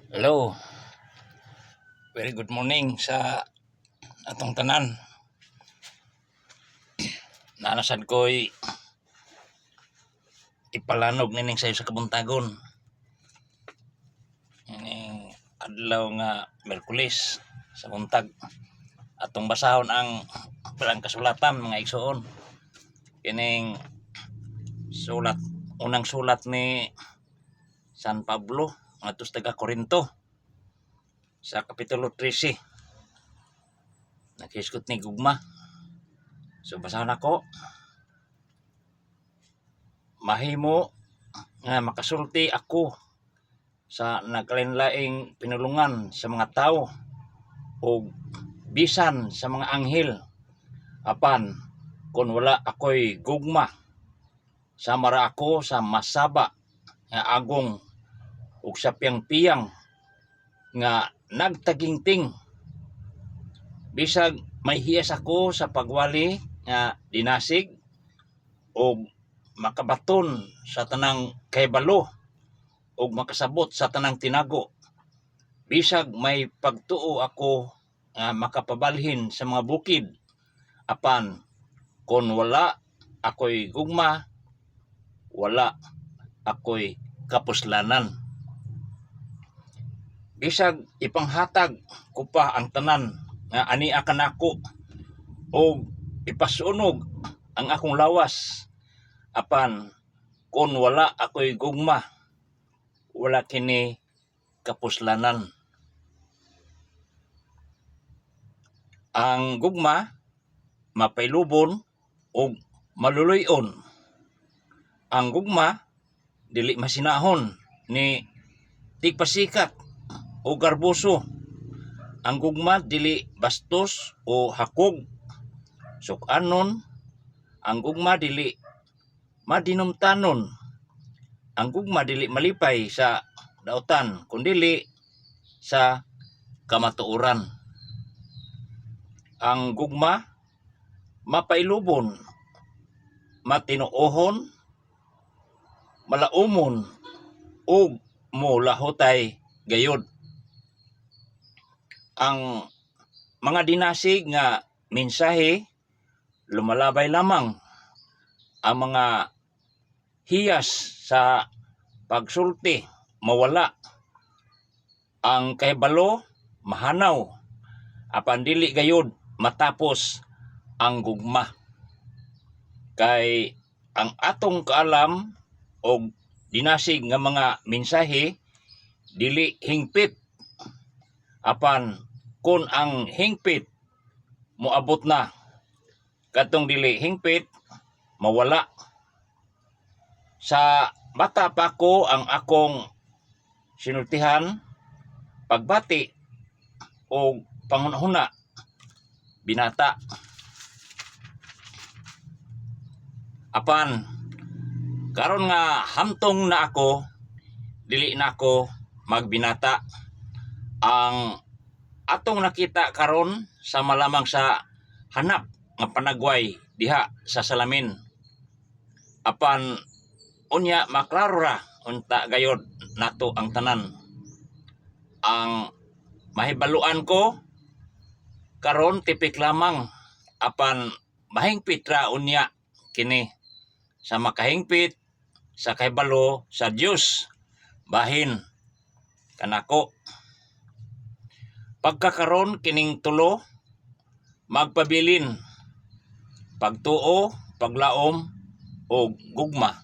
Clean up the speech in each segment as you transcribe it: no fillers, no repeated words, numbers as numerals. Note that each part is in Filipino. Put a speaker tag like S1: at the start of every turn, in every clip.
S1: Hello, very good morning sa atong tanan. Nanasan ko'y ipalanog nining sayo sa kabuntagon. Ining adlaw nga Miyerkules sa buntag. Atong basahon ang palang kasulatan mga igsoon. Kining sulat, unang sulat ni San Pablo ngadto taga Corinto sa kapitulo 13. Naghisgot ni gugma. So basahon ako. Mahimo nga makasulti ako sa naglain-laing pinulungan sa mga tao o bisan sa mga anghel apan kung wala ako'y gugma samara ako sa masaba nga agong ug sa piyang-piyang nga nagtagingting bisag may hiyas ako sa pagwali nga dinasig o makabaton sa tanang kahibalo ug makasabot sa tanang tinago bisag may pagtuo ako nga makapabalhin sa mga bukid apan kon wala ako'y gugma wala ako'y kapuslanan. Bisag ipanghatag ko pa ang tanan nga ania kanako o ipasunog ang akong lawas apan kon wala ako'y gugma wala kini kapuslanan. Ang gugma mapailubon o maluluyon. Ang gugma dili masinahon ni tigpasikat o garbuso. Ang gugma dili bastos o hakog. Sukanon, ang gugma dili madinumtanon. Ang gugma dili malipay sa dautan kundili sa kamatuoran. Ang gugma mapailubon, matinuohon, malaumon ug molahotay gayod. Ang mga dinasig nga mensahe lumalabay lamang. Ang mga hiyas sa pagsulti mawala. Ang kahibalo mahanaw apan dili gayud matapos ang gugma. Kay ang atong kaalam o dinasig nga mga mensahe dili hingpit apan kun ang hingpit moabot na katong dili hingpit mawala. Sa bata pa ko ang akong sinultihan pagbati o panghunahuna binata apan karon nga hamtong na ako dili na ako magbinata. Ang atong nakita karon sama lamang sa hanap nga panagway diha sa salamin apan unya maklaro ra unta gayod nato ang tanan. Ang mahibaluan ko karon tipik lamang apan mahingpit ra unya kini sa makahingpit sa kahibalo sa Dios bahin kanako. Pagkakaron kining tulo magpabilin pagtuo, paglaom o gugma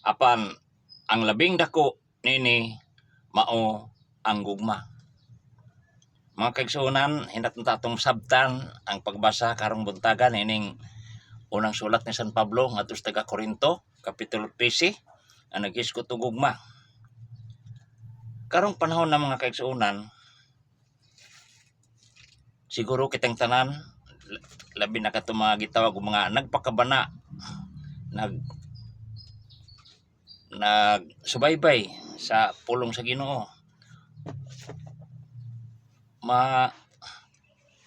S1: apan ang labing dako nini mao ang gugma. Mga kaigsuonan, hinatong tatong sabtan ang pagbasa karong buntagan ining unang sulat ni San Pablo ngadto sa taga Corinto kapitulo 13 ang naghisgot og gugma. Karong panahon na mga kaigsuonan, siguro kitang tanan labi na kato mga gitawag og mga nagpakabana nagsubaybay sa pulong sa Ginoo.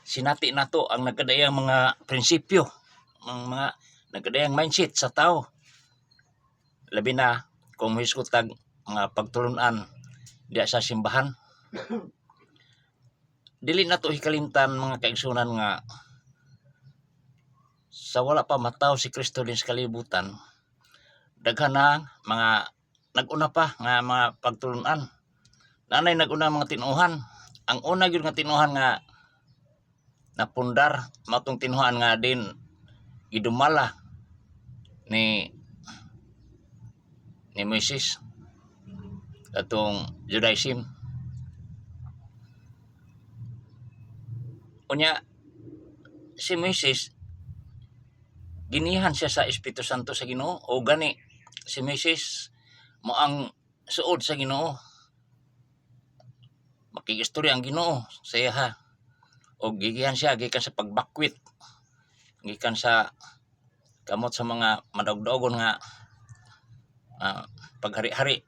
S1: Sinati nato ang nagkadayang mga prinsipyo, ang mga nagkadayang mindset sa tao. Labi na kung hisgot tag mga pagtulunan diya sa simbahan. Dili na to hikalimtan mga kaigsunan nga sa wala pa mataw si Kristo din sa kalibutan, daghan na mga nag-una pa nga mga pagtulunan. Nanay nag-una mga tinuhan. Ang una gyud nga tinuhan nga napundar matong tinuhan nga din gidumala ni Moises atong Judaism. Unya si Moises ginihan siya sa Espiritu Santo sa Ginoo, o gani si Moises mo ang suod sa Ginoo, makigistorya ang Ginoo sa iya ha, o gigihan siya gikan sa pagbakwit, gikan sa kamot sa mga madawdagon nga paghari-hari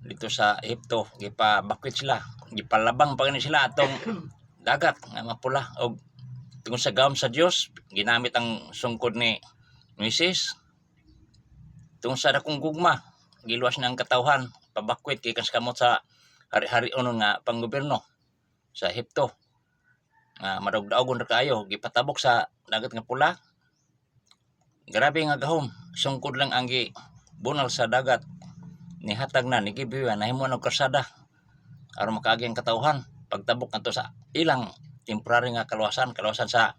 S1: dito sa Egypto. Gipabakwit sila, gipalabang pa gani sila atong dagat nga mapula, o tungod sa gawom sa Dios ginamit ang sungkod ni Moises. Tungod sa dakong gugma giluwas na ang katawhan, pabakwit gikan sa kamot sa hari-hari unon nga panggobyerno sa Egypto nga madawdagon ra kaayo, gipatabok sa dagat nga pula. Grabe nga gahom, sungkod lang ang bunal sa dagat, nihatag na nigibiwa nahimo og karsada aron makaagi ang katawhan. Pagtabok nato sa ilang temporary nga kaluwasan sa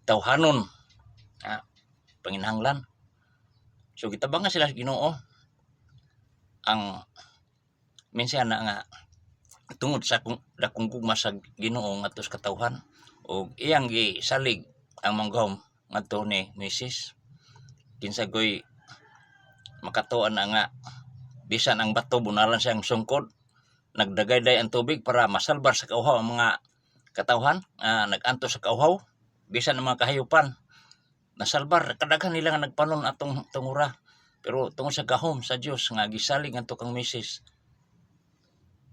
S1: tawhanon panginahanglan. So gitabangan sila sa Ginoo ang minsan na nga tungod sa dakong gugma sa Ginoo ngadto sa katawhan, o iyang gisalig ang manggahom ngadto ni Moises. Kinsa goy makatuan na nga bisan ang bato bunalan siyang sungkod, nagdagayday ang tubig para masalbar sa kauhaw ang mga katawhan nag-anto sa kauhaw, bisan ang mga kahayupan nasalbar. Kadaghan nila nga nagpanon atong tungura, pero tungod sa gahom sa Dios nga gisalig ngadto kang Moises,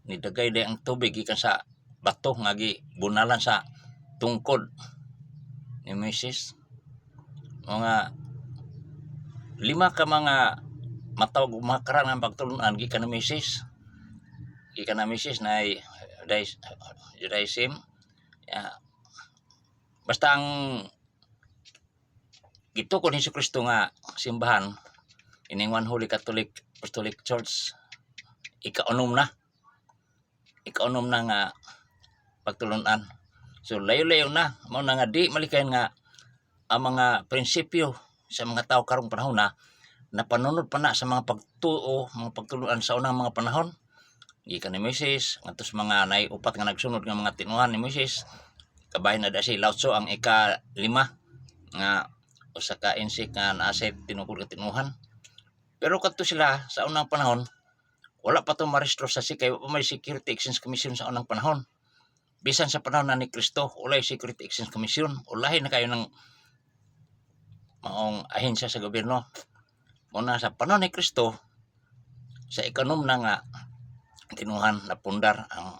S1: nidagayday ang tubig gikan sa bato nga gibunalan sa tungkod ni Moises. Mga 5 ka mga matawag mga karangan pagtulunan gikan na Moises, na Judaism. Basta ang gitukod ni Kristo nga simbahan ining One Holy Catholic Apostolic Church, ikaunom na nga pagtulunan. So layo-layo na mao na nga di malikayan nga ang mga prinsipyo sa mga tao karong panahon na napanunod pa na sa mga pagtuo, mga pagtuluan sa unang mga panahon gikan ni Moises ngadto sa mga naiupat nga nagsunod nga mga tinuhan ni Moises. Kabahin na da si Lao Tzu ang ika-5 nga usa ka insik nga naasay tinukod nga tinuhan. Pero kadto sila sa unang panahon wala pa to marestro sa kay may Security Exchange Commission sa unang panahon. Bisan sa panahon na ni Kristo walay Security Exchange Commission, ulahi na kayo ng maong ahensya sa gobyerno. Muna sa panahon ni Kristo sa ikanom na nga tinuhan na pundar ang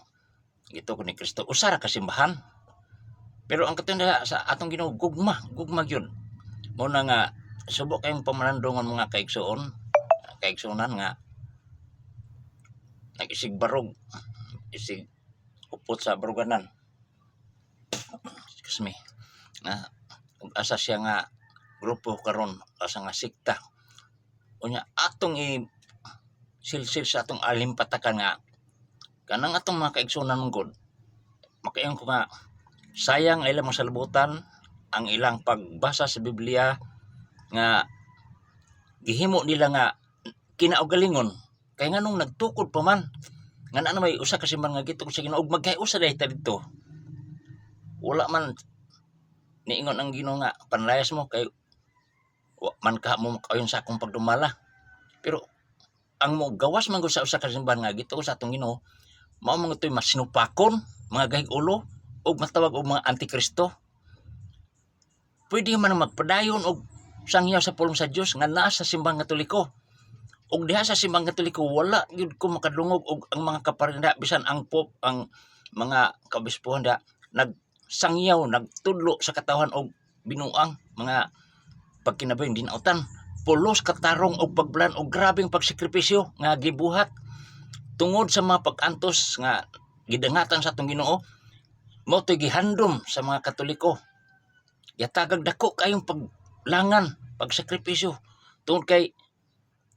S1: gitukod ni Kristo, usara ka simbahan. Pero ang katunda sa atong Ginoo gugma gyud. Muna nga subok kayong pamalandongan mga kaigsunan nga nag-isig barog, isig upot sa baruganan. Excuse me. Asa siya nga grupo karon, asa nga sikta. Unya atong silsil sa atong alimpatakan nga kanang atong mga kaigsunan mong god. Makaingon ko nga sayang ilang masalibutan ang ilang pagbasa sa Biblia nga gihimo nila nga kinaugalingon, kay nganong nagtukod pa man nga na may usa ka simbahan nga gitukod sa Ginoo ug magkay-usa dayta dito. Wala man niingon ang Ginoo nga panlayas mo kay man ka mo kayon sa akong pagdumala. Pero ang mo gawas man sa usa ka simbahan nga gitukod sa atong Ginoo, mao mga toy masinupakon, mga gahig-ulo ug matawag og mga antikristo. Pwede man magpadayon og sangyaw sa pulong sa Dios nga naa sa simbahan Katoliko. Og diha sa simbahan Katoliko wala gyud ko makadungog og ang mga kaparinda bisan ang Pope, ang mga kaobispohan da nagsangyaw, nagtudlo sa katawhan og binuang mga pagkinabuhing dinautan, pulos katarong og pagbulan og grabeng pagsakripisyo nga gibuhat tungod sa mga pag-antos nga gidangatan sa atong Ginoo, mo to'y gihandom sa mga Katoliko. Yatagag dako kayong paglangan, pagsakripisyo tungod kay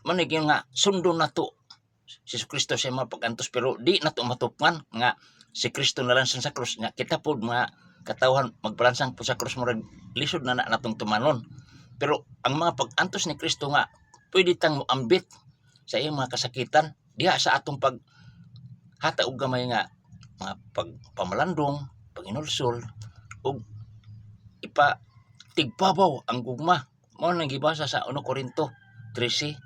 S1: manig yung nga sundo nato si Kristo sa mga pag-antos, pero di nato matupman nga si Kristo na lang sa krus nga kita pod mga katawhan magpalansang po sa krus murag lisod na natong tumanon. Pero ang mga pag-antos ni Kristo nga pwede tang moambit sa iyang mga kasakitan diha sa atong pag hata og gamay nga mga pagpamalandong, panginulsol ug ipa tigbabaw ang gugma. Mao nang gibasa sa 1 Korinto 13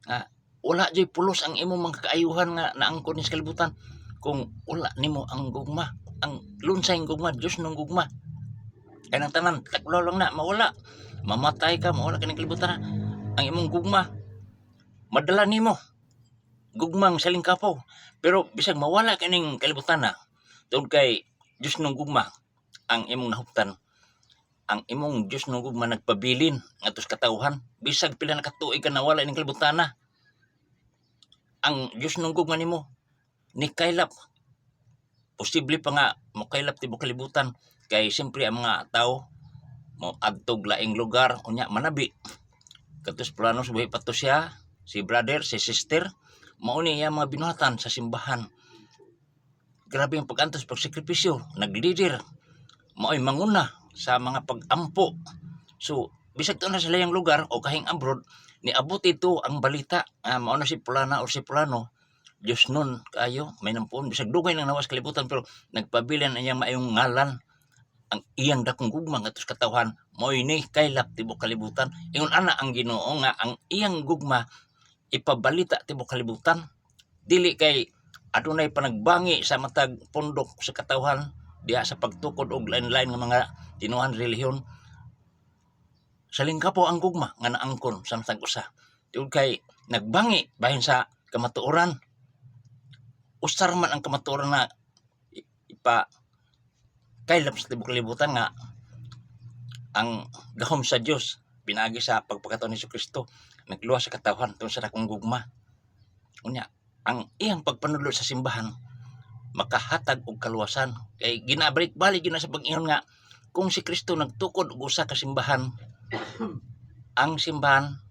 S1: nga wala jay pulos ang imong mga kaayuhan nga naangkon ni sa kalibutan kung wala nimo ang gugma. Ang lunsay gugma, Dios nung gugma. Kaya nang tanan, taklo lang na, mawala. Mamatay ka, mawala ka ng kalibutan na. Ang imong gugma, madala nimo. Gugmang salingkapaw. Pero bisag mawala ka ng kalibutan na, tungod kay Dios nung gugma, ang imong nahuptan. Ang imong Dios nung gugma nagpabilin nga tos katawhan. Bisag pila na katuig ka nawala ng kalibutan na. Ang Dios nung gugma nimo, ni kailap. Posible pa nga makailap tibok kalibutan kay siyempre ang mga tao mo adtog laing lugar unya manabi katus planos buhi pato siya si brother si sister mao ni iya mga binuhatan sa simbahan. Grabe ang pag-antos pagsakripisyo, naglider mao'y manguna sa mga pag-ampo. So bisag to na sa layang lugar o kahing abroad ni abot ito ang balita mao na si Fulana o si Fulano Diyos nun kayo, may nampun. Bisag dugay nang nawas kalibutan pero nagpabilin ang iyang maayong ngalan. Ang iyang dakong gugma nga tos katawhan, mo'y ni kailap tibok kalibutan. Ingon ana ang Ginoo nga ang iyang gugma ipabalita tibok kalibutan. Dili kay adunay panagbangi sa matag pundok sa katawhan diha sa pagtukod og lain-lain nga mga tinuhan relihiyon. Salingkapaw ang gugma nga naangkon sa matag usa. Tungod kay nagbangi bahin sa kamatuoran. Usar man ang kamatuoran na ipa kailap sa tibok kalibutan nga ang gahom sa Dios pinagi sa pagpakataon ni Kristo nagluwas sa katawhan tungod sa dakong gugma. Unya ang iyang pagpanudlo sa simbahan makahatag og kaluwasan kay ginabalik-balik yun na sa pag-ingon nga kung si Kristo nagtukod og usa ka simbahan ang simbahan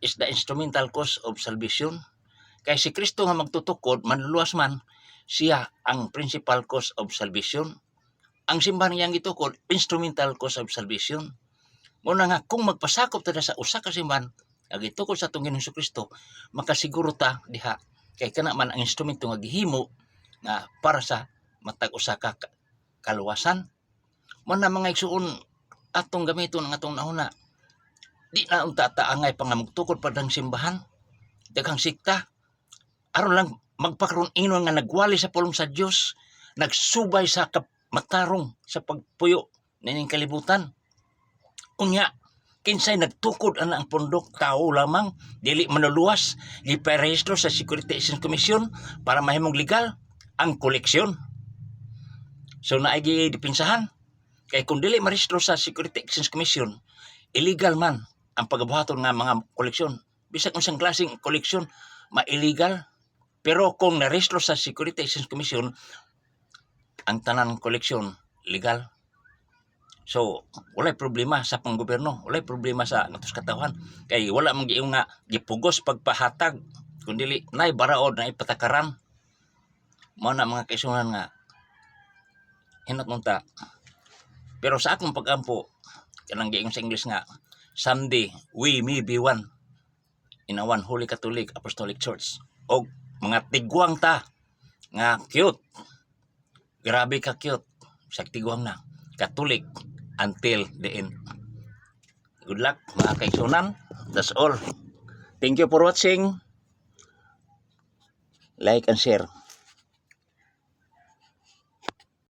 S1: is the instrumental cause of salvation. Kay si Kristo nga magtutukod, manluluwas man, siya ang principal cause of salvation. Ang simbahan niyang gitukod, instrumental cause of salvation. Muna nga, kung magpasakop tada sa usa ka simbahan, ang gitukod sa itong Ginoong Kristo, makasiguro ta diha. Kay kana man ang instrumento nga gihimo nga para sa matag usa ka kaluwasan. Muna mga igsuon, atong gamiton ang atong nauna. Di na unta taangay pa nga magtukod pa ng simbahan. Daghang sikta. Aron lang magpakaroon inon nga nagwali sa pulong sa Dios, nagsubay sa matarong sa pagpuyo nining kalibutan. Unya, kinsay nagtukod ana ang pundok tao lamang, dili manuluwas, giparehistro sa Security Exchange Commission para mahimong legal ang koleksyon. So naay gidipinsahan kay kung dili marehistro sa Security Exchange Commission, illegal man ang pagbuhaton nga mga koleksyon. Bisag unsang klaseng koleksyon, ma-illegal. Pero kung narehistro sa Security Exchange Commission, ang tanan koleksyon legal. So, walay problema sa panggobyerno, walay problema sa natos katawhan. Kay wala man giing nga gipugos pagpahatag, kundi nay baraod na ipatakaran. Mao na mga kaisunan nga hinat munta. Pero sa akong pagampo, kanang giing sa English nga, someday we may be one in a one Holy Catholic Apostolic Church. O mga tigwang ta nga cute, grabe ka cute sa tigwang na Catholic until the end. Good luck mga kaigsunan. That's all. Thank you for watching. Like and share.